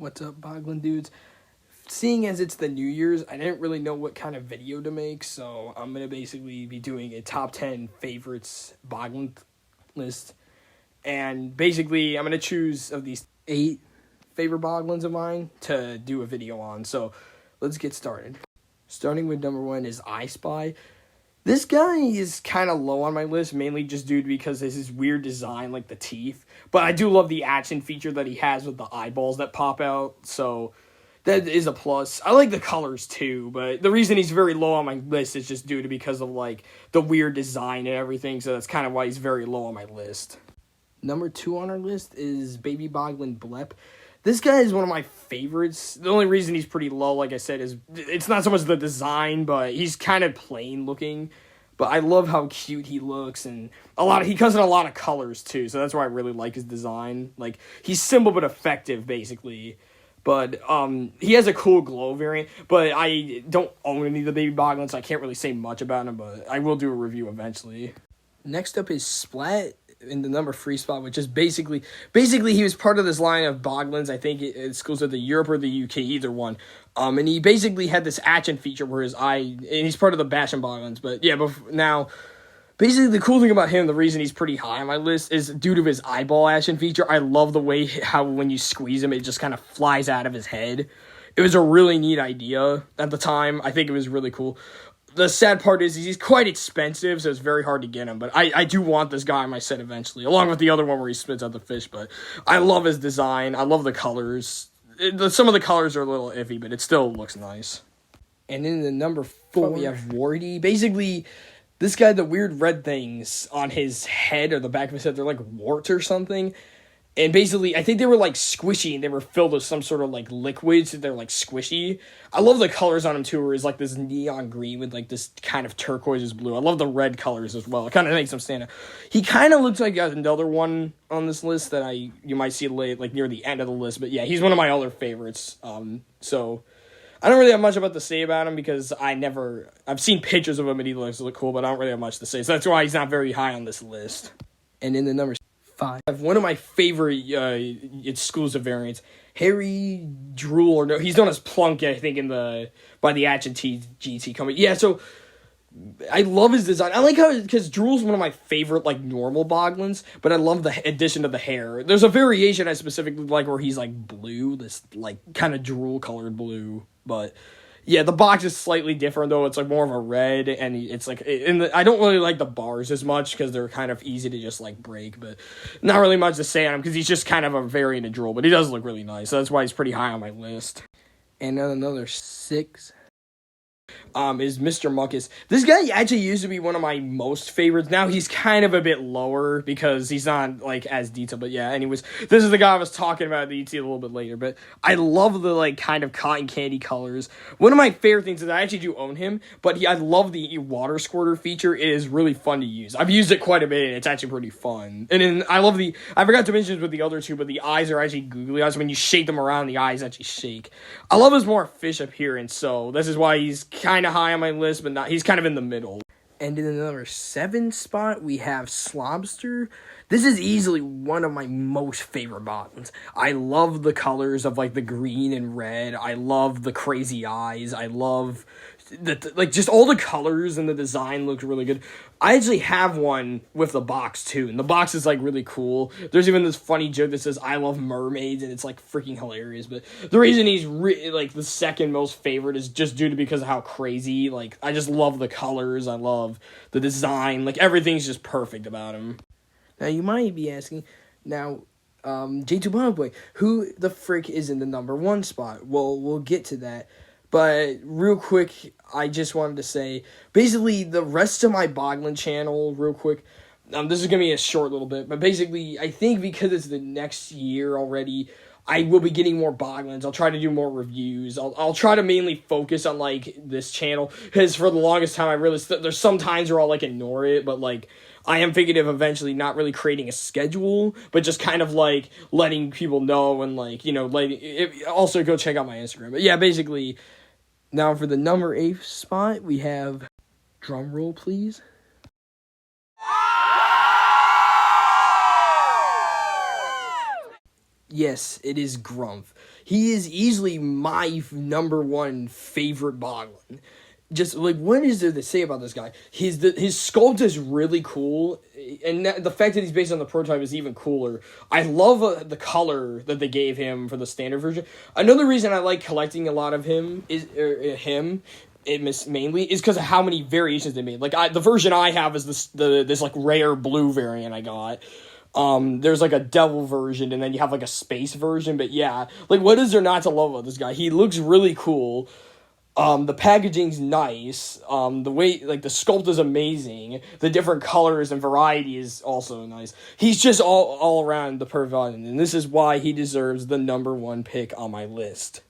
What's up, Boglin dudes? Seeing as it's the New Year's, I didn't really know what kind of video to make, so I'm going to basically be doing a top 10 favorites Boglin list. And basically, I'm going to choose of these 8 favorite Boglins of mine to do a video on. So let's get started. Starting with number 1 is I Spy. This guy is kind of low on my list, mainly just due to because of his weird design, like the teeth. But I do love the action feature that he has with the eyeballs that pop out, so that is a plus. I like the colors too, but the reason he's very low on my list is just due to because of like the weird design and everything, so that's kind of why he's very low on my list. Number 2 on our list is Baby Boglin Blep. This guy is one of my favorites. The only reason he's pretty low, like I said, is it's not so much the design, but he's kind of plain looking. But I love how cute he looks, and he comes in a lot of colors too, so that's why I really like his design. Like, he's simple but effective, basically. But he has a cool glow variant, but I don't own any of the Baby Boglins, so I can't really say much about him, but I will do a review eventually. Next up is Splat in the number 3 spot, which is basically he was part of this line of Boglins. I think it goes to the Europe or the UK, either one. And he basically had this action feature where his eye, and he's part of the Bastion Boglins. But yeah, now, basically the cool thing about him, the reason he's pretty high on my list is due to his eyeball action feature. I love the way how when you squeeze him, it just kind of flies out of his head. It was a really neat idea at the time. I think it was really cool. The sad part is he's quite expensive, so it's very hard to get him. But I do want this guy in my set eventually, along with the other one where he spits out the fish. But I love his design. I love the colors. Some of the colors are a little iffy, but it still looks nice. And in the number 4, we have Wardy. Basically, this guy, the weird red things on his head or the back of his head, they're like warts or something. And basically, I think they were, like, squishy, and they were filled with some sort of, like, liquid, so they're, like, squishy. I love the colors on him, too, where it's, like, this neon green with, like, this kind of turquoise blue. I love the red colors as well. It kind of makes him stand out. He kind of looks like another one on this list that you might see late, like, near the end of the list. But, yeah, he's one of my other favorites. So, I don't really have much about to say about him because I've seen pictures of him, and he looks cool, but I don't really have much to say. So, that's why he's not very high on this list. And in the number 5, I have one of my favorite exclusive variants, Harry Drool, or no, he's known as Plunket, I think, by the Action GT company. Yeah, so I love his design. I like how, because Drool's one of my favorite, like, normal Boglins, but I love the addition of the hair. There's a variation I specifically like where he's, like, blue, this, like, kind of Drool-colored blue, but yeah, the box is slightly different, though. It's, like, more of a red, and it's, like, I don't really like the bars as much, because they're kind of easy to just, like, break, but not really much to say on him, because he's just kind of a variant of Drool, but he does look really nice, so that's why he's pretty high on my list. And then another 6 is Mr. Muckus. This guy actually used to be one of my most favorites. Now he's kind of a bit lower because he's not, like, as detailed. But yeah, anyways, this is the guy I was talking about that you see a little bit later. But I love the, like, kind of cotton candy colors. One of my favorite things is I actually do own him, but I love the water squirter feature. It is really fun to use. I've used it quite a bit, and it's actually pretty fun. And then I forgot to mention this with the other 2, but the eyes are actually googly eyes. When you shake them around, the eyes actually shake. I love his more fish appearance, so this is why he's kind of high on my list, but he's kind of in the middle. And in the number 7 spot, we have Slobster. This is easily one of my most favorite Boglins. I love the colors of, like, the green and red. I love the crazy eyes. I love just all the colors, and the design looks really good. I actually have one with the box too, and the box is, like, really cool. There's even this funny joke that says "I love mermaids," and it's, like, freaking hilarious. But the reason he's like the second most favorite is just due to because of how crazy. Like, I just love the colors. I love the design. Like, everything's just perfect about him. Now you might be asking, J2 Boy, who the frick is in the number 1 spot? Well, we'll get to that. But real quick, I just wanted to say, basically, the rest of my Boglin channel, real quick, this is going to be a short little bit, but basically, I think because it's the next year already, I will be getting more Boglins. I'll try to do more reviews. I'll try to mainly focus on, like, this channel, because for the longest time, there's some times where I'll, like, ignore it, but, like, I am thinking of eventually not really creating a schedule, but just kind of, like, letting people know, and, like, you know, also go check out my Instagram. But yeah, basically, now for the number 8 spot, we have, drum roll please, Yes, it is Grump. He is easily my number one favorite Boglin. Just like, what is there to say about this guy? His sculpt is really cool, and the fact that he's based on the prototype is even cooler. I love the color that they gave him for the standard version. Another reason I like collecting a lot of him is mainly is because of how many variations they made. Like the version I have is this like rare blue variant I got. There's like a devil version, and then you have like a space version. But yeah, like, what is there not to love about this guy? He looks really cool. The packaging's nice. The way, like, the sculpt is amazing. The different colors and variety is also nice. He's just all around the perfect, and this is why he deserves the number one pick on my list.